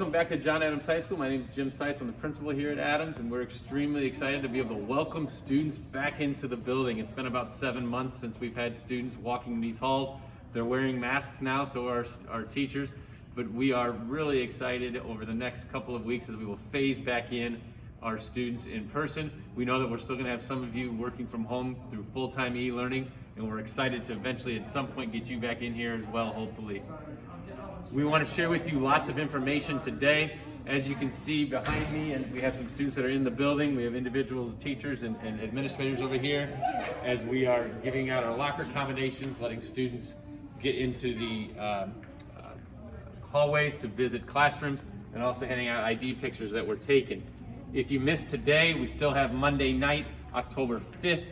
welcome back to John Adams High School. My name is Jim Seitz. I'm the principal here at Adams, and we're extremely excited to be able to welcome students back into the building. It's been about 7 months since we've had students walking these halls. They're wearing masks now, so are our teachers, but we are really excited over the next couple of weeks as we will phase back in our students in person. We know that we're still going to have some of you working from home through full-time e-learning, and we're excited to eventually at some point get you back in here as well, hopefully. We want to share with you lots of information today. As you can see behind me, and we have some students that are in the building. We have individual teachers and administrators over here as we are giving out our locker accommodations, letting students get into the hallways to visit classrooms, and also handing out ID pictures that were taken. If you missed today, we still have Monday night, October 5th,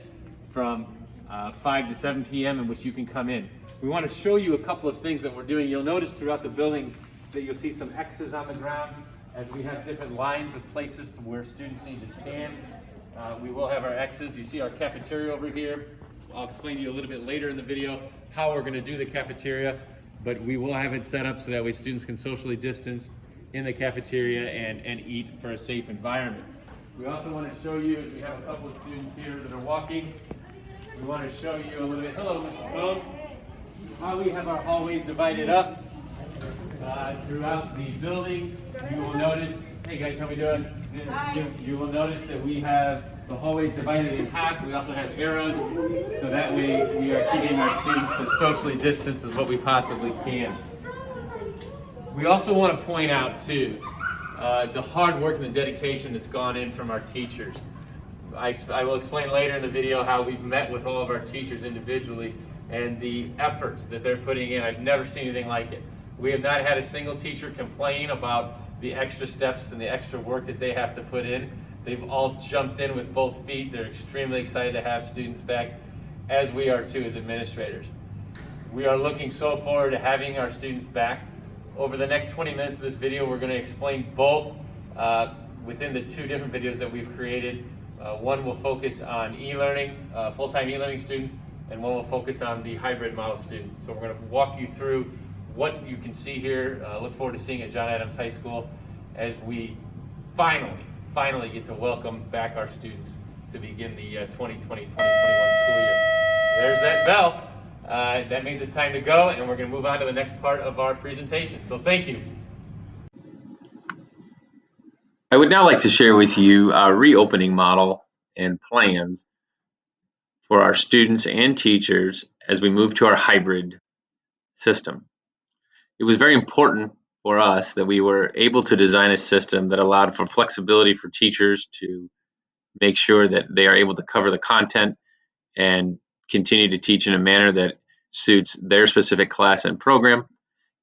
from 5 to 7 p.m. in which you can come in. We want to show you a couple of things that we're doing. You'll notice throughout the building that you'll see some X's on the ground as we have different lines of places where students need to stand. We will have our X's. You see our cafeteria over here. I'll explain to you a little bit later in the video how we're going to do the cafeteria, but we will have it set up so that way students can socially distance in the cafeteria and eat for a safe environment. We also want to show you, we have a couple of students here that are walking. We want to show you a little bit, hello Mrs. Bone, how we have our hallways divided up throughout the building. You will notice, hey guys, how we doing? You will notice that we have the hallways divided in half. We also have arrows, so that way we are keeping our students as socially distanced as what we possibly can. We also want to point out too, the hard work and the dedication that's gone in from our teachers. I will explain later in the video how we've met with all of our teachers individually and the efforts that they're putting in. I've never seen anything like it. We have not had a single teacher complain about the extra steps and the extra work that they have to put in. They've all jumped in with both feet. They're extremely excited to have students back, as we are too as administrators. We are looking so forward to having our students back. Over the next 20 minutes of this video, we're going to explain both within the two different videos that we've created. One will focus on e-learning, full-time e-learning students, and one will focus on the hybrid model students. So we're going to walk you through what you can see here. Look forward to seeing at John Adams High School as we finally get to welcome back our students to begin the 2020-2021 school year. There's that bell. That means it's time to go, and we're going to move on to the next part of our presentation. So thank you. I would now like to share with you our reopening model and plans for our students and teachers as we move to our hybrid system. It was very important for us that we were able to design a system that allowed for flexibility for teachers to make sure that they are able to cover the content and continue to teach in a manner that suits their specific class and program,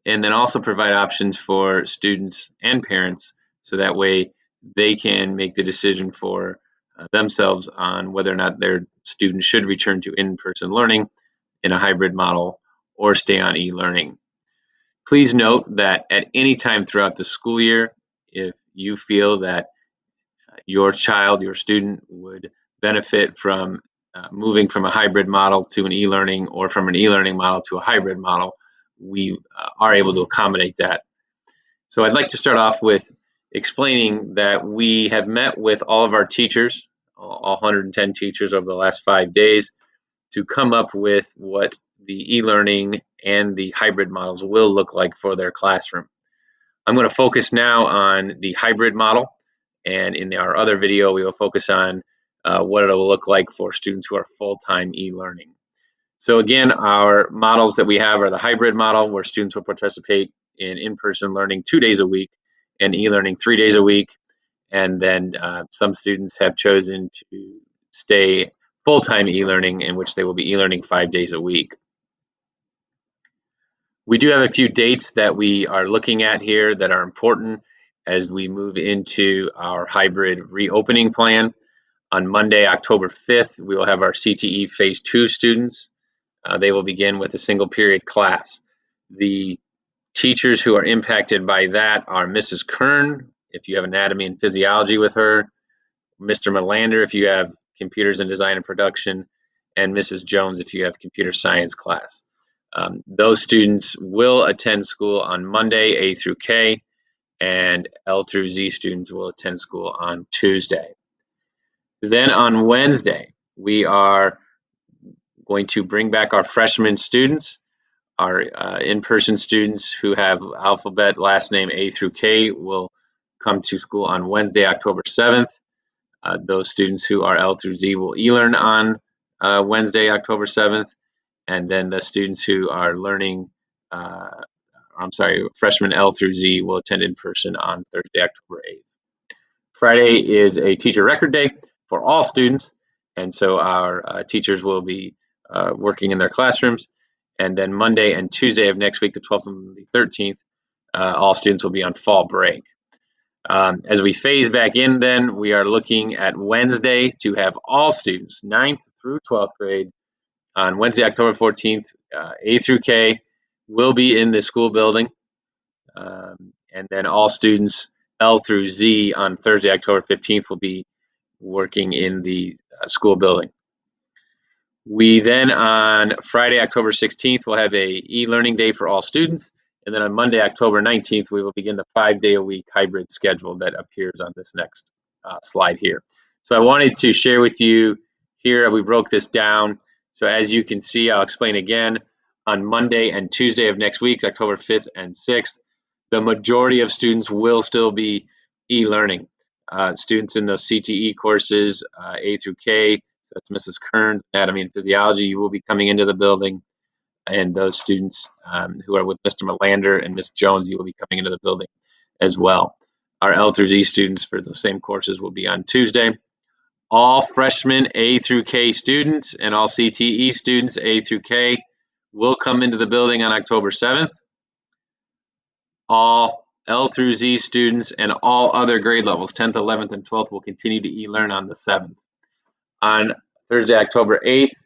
and then also provide options for students and parents so that way they can make the decision for themselves on whether or not their students should return to in-person learning in a hybrid model or stay on e-learning. Please note that at any time throughout the school year, if you feel that your child, your student would benefit from moving from a hybrid model to an e-learning or from an e-learning model to a hybrid model, we are able to accommodate that. So I'd like to start off with explaining that we have met with all of our teachers, all 110 teachers over the last 5 days, to come up with what the e-learning and the hybrid models will look like for their classroom. I'm going to focus now on the hybrid model, and in our other video we will focus on what it will look like for students who are full-time e-learning. So again, our models that we have are the hybrid model, where students will participate in-person learning 2 days a week and e-learning 3 days a week. And then some students have chosen to stay full-time e-learning, in which they will be e-learning 5 days a week. We do have a few dates that we are looking at here that are important as we move into our hybrid reopening plan. On Monday, October 5th, we will have our CTE Phase 2 students. They will begin with a single period class. The teachers who are impacted by that are Mrs. Kern, if you have anatomy and physiology with her, Mr. Melander, if you have computers and design and production, and Mrs. Jones, if you have computer science class. Those students will attend school on Monday, A through K, and L through Z students will attend school on Tuesday. Then on Wednesday, we are going to bring back our freshman students. Our in-person students who have alphabet last name A through K will come to school on Wednesday, October 7th. Those students who are L through Z will e-learn on Wednesday, October 7th. And then the students who are learning, freshmen L through Z will attend in person on Thursday, October 8th. Friday is a teacher record day for all students. And so our teachers will be working in their classrooms. And then Monday and Tuesday of next week, the 12th and the 13th, all students will be on fall break. As we phase back in, then we are looking at Wednesday to have all students, 9th through 12th grade, on Wednesday, October 14th, A through K will be in the school building. And then all students L through Z on Thursday, October 15th will be working in the school building. We then on Friday, October 16th, will have a e-learning day for all students. And then on Monday, October 19th, we will begin the 5-day-a-week hybrid schedule that appears on this next slide here. So I wanted to share with you here, we broke this down. So as you can see, I'll explain again, on Monday and Tuesday of next week, October 5th and 6th, the majority of students will still be e-learning. Students in those CTE courses, A through K, so that's Mrs. Kearns, Anatomy and Physiology, you will be coming into the building. And those students who are with Mr. Melander and Ms. Jones, you will be coming into the building as well. Our L through Z students for the same courses will be on Tuesday. All freshmen A through K students and all CTE students A through K will come into the building on October 7th. All L through Z students and all other grade levels, 10th, 11th, and 12th, will continue to e-learn on the 7th. On Thursday, October 8th,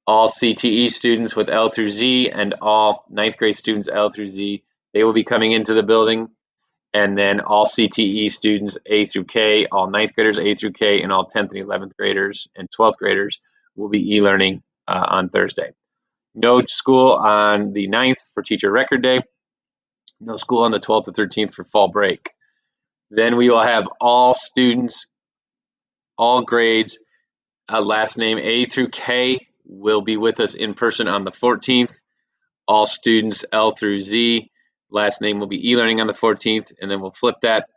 all CTE students with L through Z and all 9th grade students L through Z, they will be coming into the building. And then all CTE students A through K, all 9th graders A through K, and all 10th and 11th graders and 12th graders will be e-learning on Thursday. No school on the 9th for teacher record day. No school on the 12th to 13th for fall break. Then we will have all students, all grades, last name A through K will be with us in person on the 14th. All students L through Z, last name will be e-learning on the 14th, and then we'll flip that.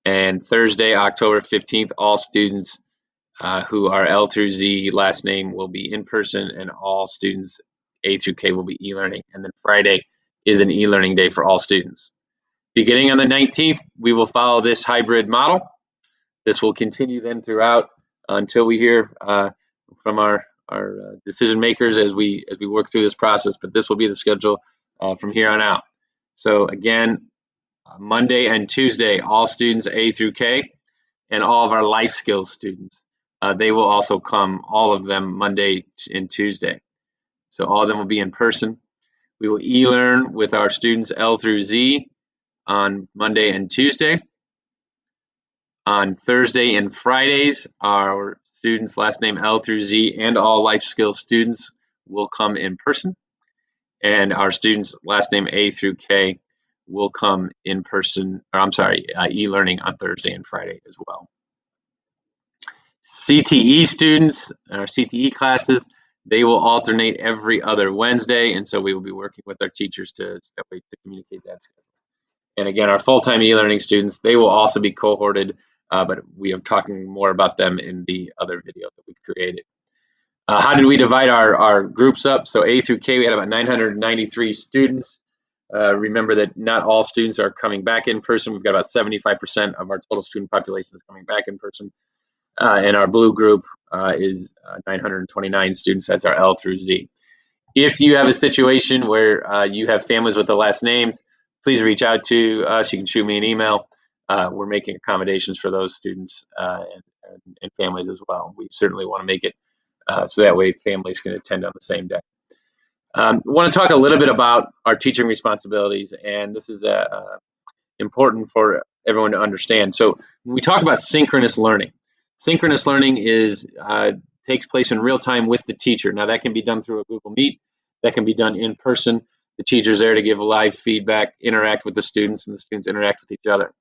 And Thursday, October 15th, all students who are L through Z, last name will be in person, and all students A through K will be e-learning. And then Friday is an e-learning day for all students. Beginning on the 19th, we will follow this hybrid model. This will continue then throughout until we hear from our decision makers as we work through this process, but this will be the schedule from here on out. So again, Monday and Tuesday, all students A through K and all of our life skills students, they will also come, all of them, Monday and Tuesday. So all of them will be in person. We will e-learn with our students L through Z on Monday and Tuesday. On Thursday and Fridays, our students, last name L through Z, and all life skills students will come in person. And our students, last name A through K, will come in person, e-learning on Thursday and Friday as well. CTE students, our CTE classes, they will alternate every other Wednesday, and so we will be working with our teachers to communicate that schedule. And again, our full-time e-learning students, they will also be cohorted, but we are talking more about them in the other video that we've created. How did we divide our groups up? So A through K, we had about 993 students. Remember that not all students are coming back in person. We've got about 75% of our total student population is coming back in person. And our blue group is 929 students. That's our L through Z. If you have a situation where you have families with the last names, please reach out to us. You can shoot me an email. We're making accommodations for those students and families as well. We certainly want to make it so that way families can attend on the same day. I want to talk a little bit about our teaching responsibilities, and this is important for everyone to understand. So when we talk about synchronous learning is takes place in real time with the teacher. Now that can be done through a Google Meet, that can be done in person. The teacher's there to give live feedback, interact with the students, and the students interact with each other.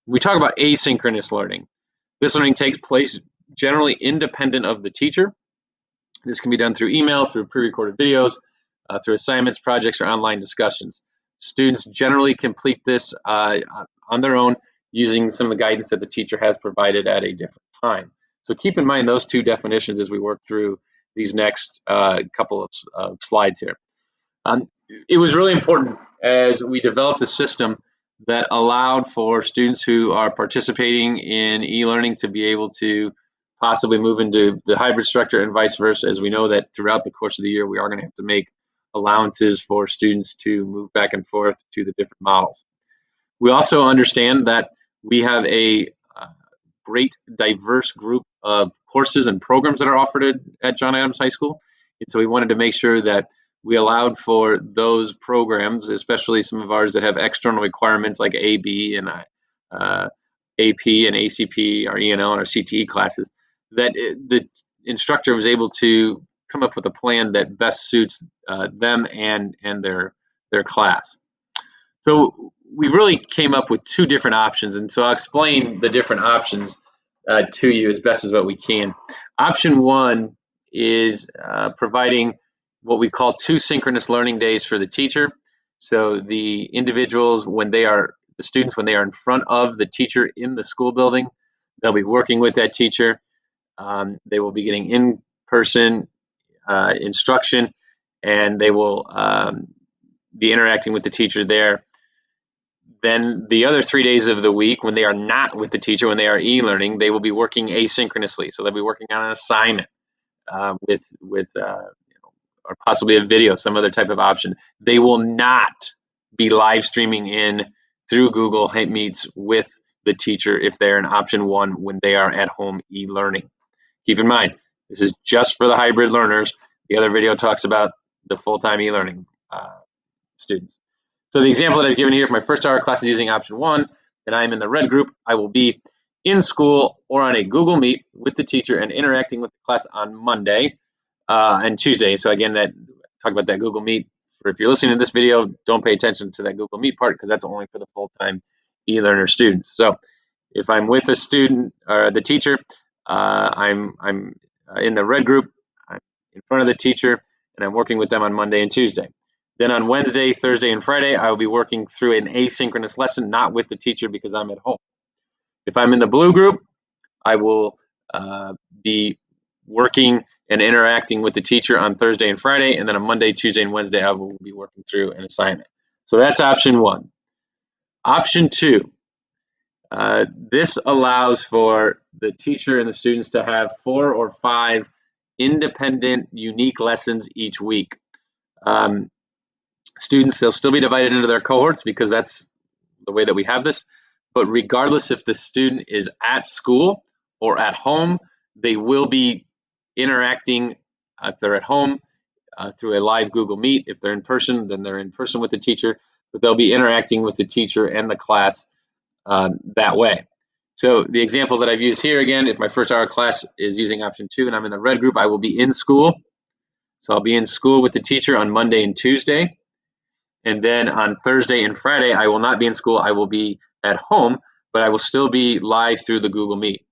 We talk about asynchronous learning. This learning takes place generally independent of the teacher. This can be done through email, through pre-recorded videos, through assignments, projects, or online discussions. Students generally complete this on their own using some of the guidance that the teacher has provided at a different time. So keep in mind those two definitions as we work through these next couple of slides here. It was really important as we developed a system that allowed for students who are participating in e-learning to be able to possibly move into the hybrid structure and vice versa, as we know that throughout the course of the year, we are going to have to make allowances for students to move back and forth to the different models. We also understand that we have a great diverse group of courses and programs that are offered at John Adams High School. And so we wanted to make sure that we allowed for those programs, especially some of ours that have external requirements like AB and AP and ACP, our ENL and our CTE classes, that the instructor was able to come up with a plan that best suits them and their class. So we really came up with two different options, and so I'll explain the different options to you as best as what we can. Option one is providing what we call 2 synchronous learning days for the teacher. So the individuals, the students, when they are in front of the teacher in the school building, they'll be working with that teacher. They will be getting in-person instruction, and they will be interacting with the teacher there. Then the other 3 days of the week, when they are not with the teacher, when they are e-learning, they will be working asynchronously. So they'll be working on an assignment with or possibly a video, some other type of option. They will not be live streaming in through Google Meets with the teacher if they're in option one when they are at home e-learning. Keep in mind, this is just for the hybrid learners. The other video talks about the full-time e-learning students. So the example that I've given here, my first hour class is using option one, and I'm in the red group. I will be in school or on a Google Meet with the teacher and interacting with the class on Monday and Tuesday. So again, talk about that Google Meet. If you're listening to this video, don't pay attention to that Google Meet part because that's only for the full-time e-learner students. So if I'm with a student or the teacher, I'm in the red group, I'm in front of the teacher, and I'm working with them on Monday and Tuesday. Then on Wednesday, Thursday, and Friday, I will be working through an asynchronous lesson, not with the teacher because I'm at home. If I'm in the blue group, I will be working and interacting with the teacher on Thursday and Friday, and then on Monday, Tuesday, and Wednesday, I will be working through an assignment. So that's option one. Option two, this allows for the teacher and the students to have 4 or 5 independent, unique lessons each week. Students, they'll still be divided into their cohorts because that's the way that we have this. But regardless if the student is at school or at home, they will be interacting if they're at home through a live Google Meet. If they're in person, then they're in person with the teacher, but they'll be interacting with the teacher and the class that way. So the example that I've used here, again, if my first hour class is using option 2 and I'm in the red group, I will be in school. So I'll be in school with the teacher on Monday and Tuesday. And then on Thursday and Friday, I will not be in school. I will be at home, but I will still be live through the Google Meet.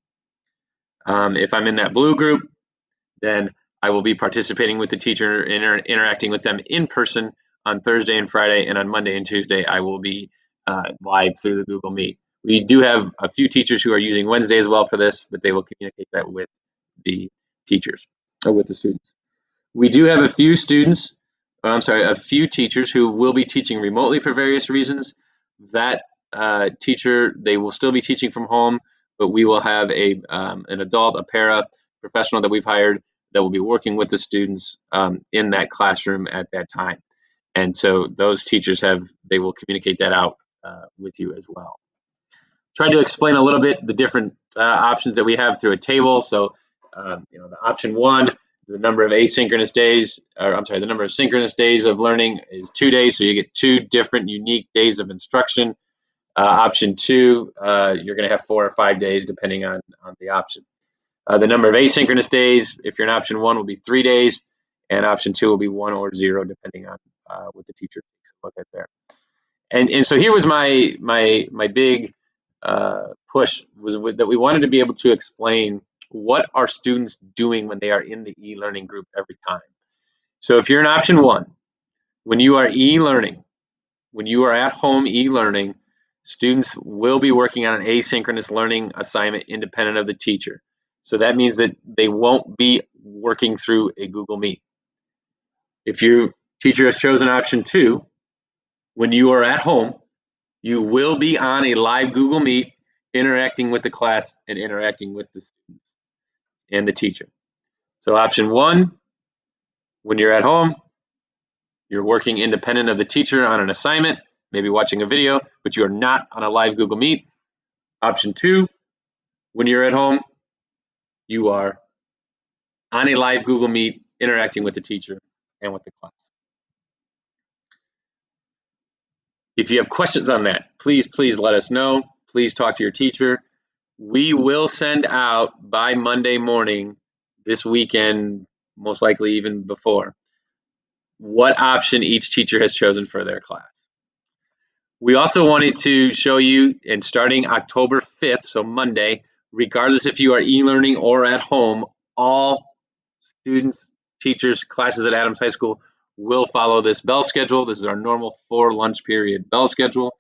If I'm in that blue group, then I will be participating with the teacher, interacting with them in person on Thursday and Friday, and on Monday and Tuesday, I will be live through the Google Meet. We do have a few teachers who are using Wednesday as well for this, but they will communicate that with the teachers or with the students. We do have a few teachers who will be teaching remotely for various reasons. That teacher, they will still be teaching from home, but we will have an adult, a para professional that we've hired that will be working with the students in that classroom at that time. And so those teachers they will communicate that out with you as well. Try to explain a little bit the different options that we have through a table. So, the option one, the number of asynchronous days, the number of synchronous days of learning is 2 days. So you get 2 different unique days of instruction. Option two, you're going to have 4 or 5 days depending on the option. The number of asynchronous days, if you're in option one, will be 3 days, and option two will be 1 or 0 depending on what the teacher takes a look at there. And so here was my big push was that we wanted to be able to explain what are students doing when they are in the e-learning group every time. So if you're in option 1, when you are e-learning, when you are at home e-learning, students will be working on an asynchronous learning assignment independent of the teacher. So that means that they won't be working through a Google Meet. If your teacher has chosen option 2, when you are at home, you will be on a live Google Meet, interacting with the class and interacting with the students and the teacher. So option 1, when you're at home, you're working independent of the teacher on an assignment, maybe watching a video, but you are not on a live Google Meet. Option 2, when you're at home, you are on a live Google Meet, interacting with the teacher and with the class. If you have questions on that, please let us know. Please talk to your teacher. We will send out by Monday morning this weekend, most likely even before, what option each teacher has chosen for their class. We also wanted to show you, and starting October 5th, so Monday, regardless if you are e-learning or at home, all students, teachers, classes at Adams High School will follow this bell schedule. This is our normal 4 lunch period bell schedule.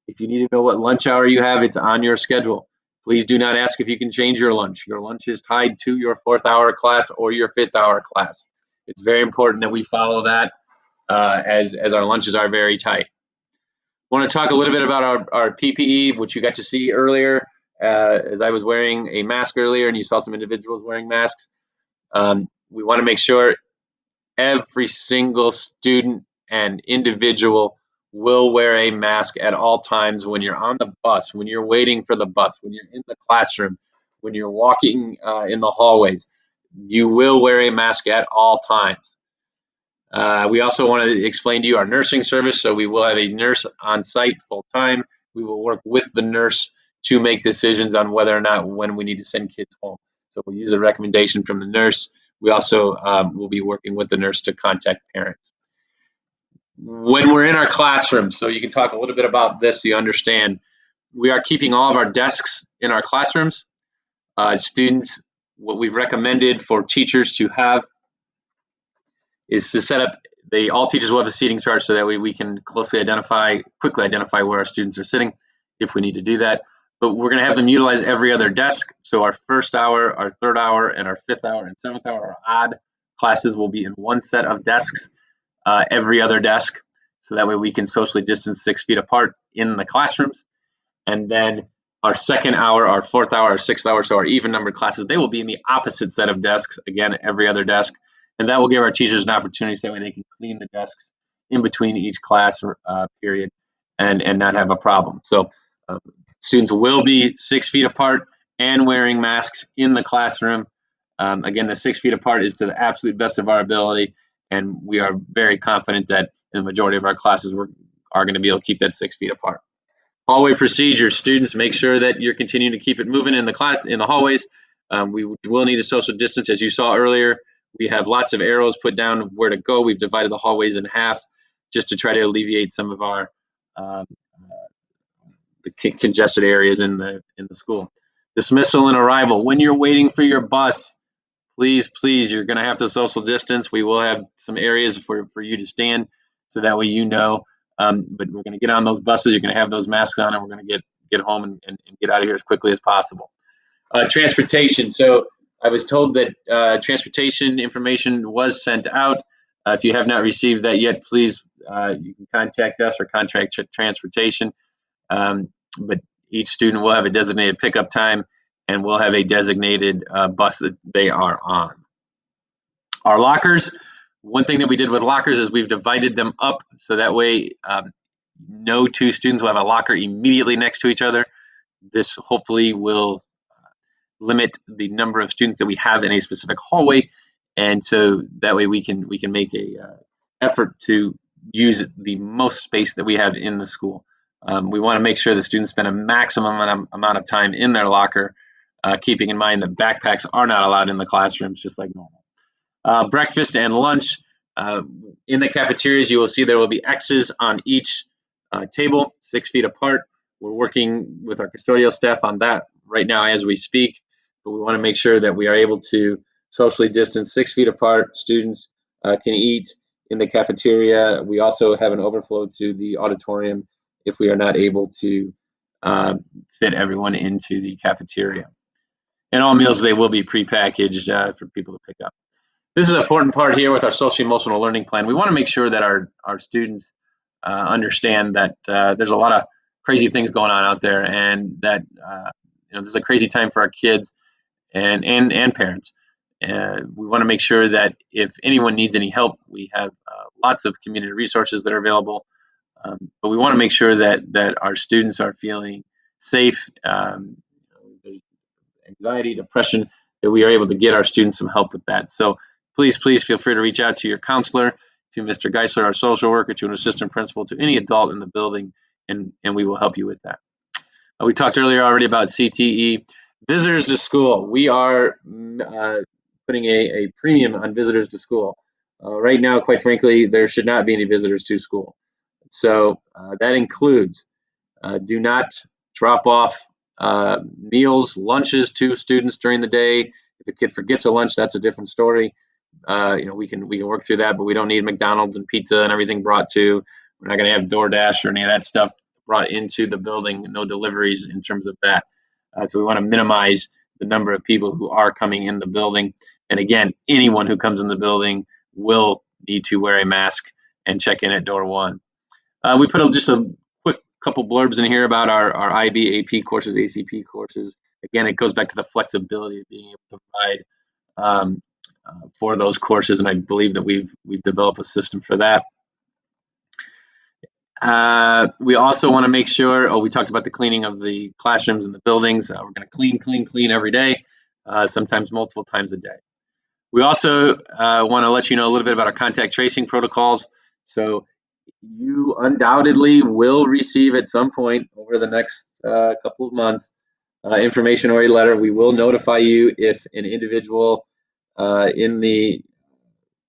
If you need to know what lunch hour you have, it's on your schedule. Please do not ask if you can change your lunch. Your lunch is tied to your 4th hour class or your 5th hour class. It's very important that we follow that as our lunches are very tight. I want to talk a little bit about our PPE, which you got to see earlier as I was wearing a mask earlier and you saw some individuals wearing masks. We want to make sure every single student and individual will wear a mask at all times when you're on the bus, when you're waiting for the bus, when you're in the classroom, when you're walking in the hallways. You will wear a mask at all times. We also want to explain to you our nursing service. So we will have a nurse on site full time. We will work with the nurse to make decisions on whether or not when we need to send kids home. So we'll use a recommendation from the nurse. We also will be working with the nurse to contact parents. When we're in our classroom, so you can talk a little bit about this so you understand, we are keeping all of our desks in our classrooms. Students, what we've recommended for teachers to have is to set up, all teachers will have a seating chart so that way we can quickly identify where our students are sitting if we need to do that. But we're going to have them utilize every other desk. So our 1st hour, our 3rd hour, and our 5th hour and 7th hour, our odd classes will be in one set of desks, every other desk. So that way we can socially distance 6 feet apart in the classrooms. And then our 2nd hour, our 4th hour, our 6th hour, so our even numbered classes, they will be in the opposite set of desks, again, every other desk. And that will give our teachers an opportunity so that way they can clean the desks in between each class period and not have a problem. So students will be 6 feet apart and wearing masks in the classroom. Again, the 6 feet apart is to the absolute best of our ability. And we are very confident that in the majority of our classes, we are going to be able to keep that 6 feet apart. Hallway procedure, students, make sure that you're continuing to keep it moving in the class, in the hallways. We will need a social distance, as you saw earlier. We have lots of arrows put down of where to go. We've divided the hallways in half just to try to alleviate some of our the congested areas in the school. Dismissal and arrival. When you're waiting for your bus, please, you're going to have to social distance. We will have some areas for you to stand so that way you know. But we're going to get on those buses. You're going to have those masks on, and we're going to get home and get out of here as quickly as possible. Transportation. So I was told that transportation information was sent out. If you have not received that yet, please, you can contact us or contact transportation. But each student will have a designated pickup time, and we'll have a designated bus that they are on. Our lockers, one thing that we did with lockers is we've divided them up so that way no 2 students will have a locker immediately next to each other. This hopefully will limit the number of students that we have in a specific hallway, and so that way we can make a effort to use the most space that we have in the school. We want to make sure the students spend a maximum amount of time in their locker, keeping in mind that backpacks are not allowed in the classrooms, just like normal. Breakfast and lunch, In the cafeterias, you will see there will be X's on each table, 6 feet apart. We're working with our custodial staff on that right now as we speak, but we want to make sure that we are able to socially distance 6 feet apart. Students can eat in the cafeteria. We also have an overflow to the auditorium if we are not able to fit everyone into the cafeteria. And all meals, they will be prepackaged for people to pick up. This is an important part here with our social emotional learning plan. We want to make sure that our students understand that there's a lot of crazy things going on out there, and that this is a crazy time for our kids and parents. We want to make sure that if anyone needs any help, we have lots of community resources that are available. But we want to make sure that our students are feeling safe. There's anxiety, depression, that we are able to get our students some help with that. So please feel free to reach out to your counselor, to Mr. Geisler, our social worker, to an assistant principal, to any adult in the building, and we will help you with that. We talked earlier already about CTE. Visitors to school. We are putting a premium on visitors to school. Right now, quite frankly, there should not be any visitors to school. So that includes do not drop off meals, lunches to students during the day. If a kid forgets a lunch, that's a different story. We can work through that, but we don't need McDonald's and pizza and everything brought to. We're not going to have DoorDash or any of that stuff brought into the building. No deliveries in terms of that. So we want to minimize the number of people who are coming in the building. And again, anyone who comes in the building will need to wear a mask and check in at door 1. We put just a quick couple blurbs in here about our IB, AP courses, ACP courses. Again, it goes back to the flexibility of being able to provide for those courses, and I believe that we've developed a system for that. We also want to make sure, we talked about the cleaning of the classrooms and the buildings. We're going to clean every day, sometimes multiple times a day. We also want to let you know a little bit about our contact tracing protocols. So you undoubtedly will receive at some point over the next couple of months information or a letter. We will notify you if an individual in the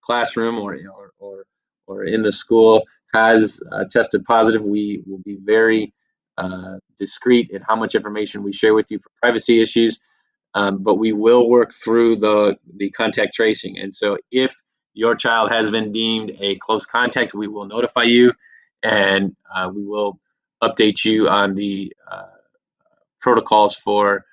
classroom or in the school has tested positive. We will be very discreet in how much information we share with you for privacy issues, but we will work through the contact tracing. And so if your child has been deemed a close contact, we will notify you, and we will update you on the protocols for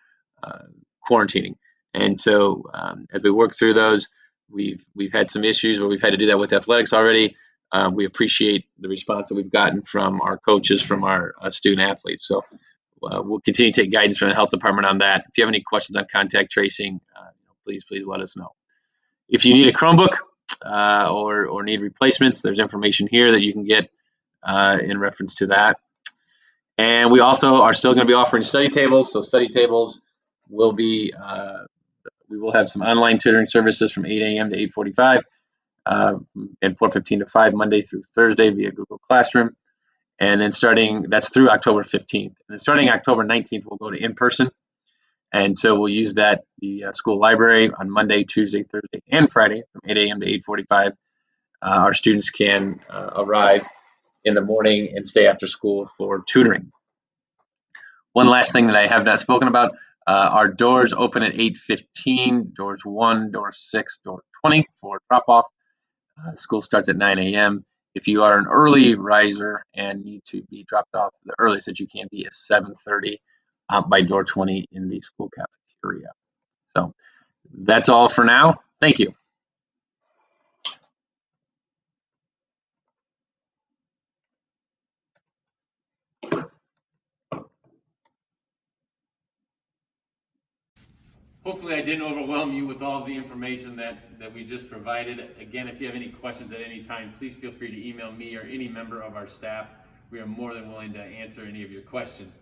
quarantining. And so as we work through those, we've had some issues where we've had to do that with athletics already. We appreciate the response that we've gotten from our coaches, from our student athletes. So we'll continue to take guidance from the health department on that. If you have any questions on contact tracing, please let us know. If you need a Chromebook or need replacements, there's information here that you can get in reference to that. And we also are still going to be offering study tables. So study tables will be, we will have some online tutoring services from 8 a.m. to 8:45 and 4:15 to 5 Monday through Thursday via Google Classroom. And then that's through October 15th. And then starting October 19th, we'll go to in-person. And so we'll use the school library on Monday, Tuesday, Thursday, and Friday from 8 a.m. to 8:45. Our students can arrive in the morning and stay after school for tutoring. One last thing that I have not spoken about, our doors open at 8:15, doors 1, door 6, door 20 for drop-off. School starts at 9 a.m. If you are an early riser and need to be dropped off, the earliest that you can be is 7:30 by door 20 in the school cafeteria. So that's all for now. Thank you. Hopefully I didn't overwhelm you with all of the information that we just provided. Again, if you have any questions at any time, please feel free to email me or any member of our staff. We are more than willing to answer any of your questions.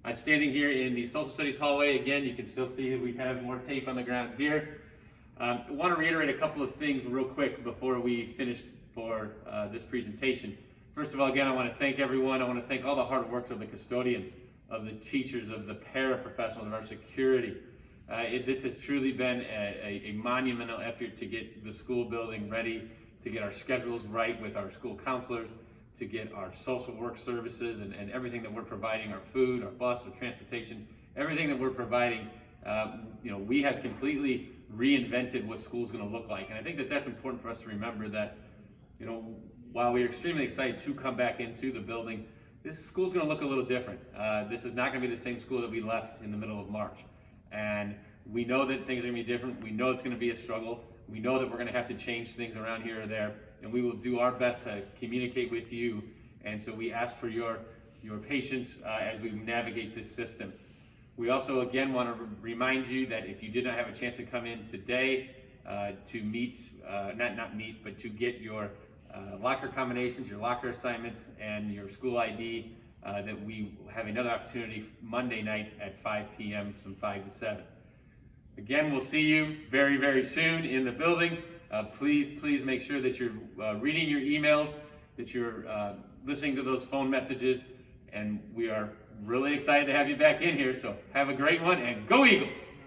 I'm standing here in the social studies hallway. Again, you can still see that we have more tape on the ground here. I want to reiterate a couple of things real quick before we finish for this presentation. First of all, again, I want to thank everyone. I want to thank all the hard work of the custodians, of the teachers, of the paraprofessionals, of our security. This has truly been a monumental effort to get the school building ready to get our schedules right with our school counselors, to get our social work services and everything that we're providing, our food, our bus, our transportation, everything that we're providing. We have completely reinvented what school's going to look like. And I think that that's important for us to remember that, while we are extremely excited to come back into the building, this school's going to look a little different. This is not going to be the same school that we left in the middle of March. And we know that things are going to be different. We know it's going to be a struggle. We know that we're going to have to change things around here or there, and we will do our best to communicate with you. And so we ask for your patience as we navigate this system. We also, again, want to remind you that if you did not have a chance to come in today to meet, not meet, but to get your locker combinations, your locker assignments, and your school ID, that we have another opportunity Monday night at 5 p.m. from 5 to 7. Again, we'll see you very, very soon in the building. Please make sure that you're reading your emails, that you're listening to those phone messages, and we are really excited to have you back in here. So have a great one, and go Eagles!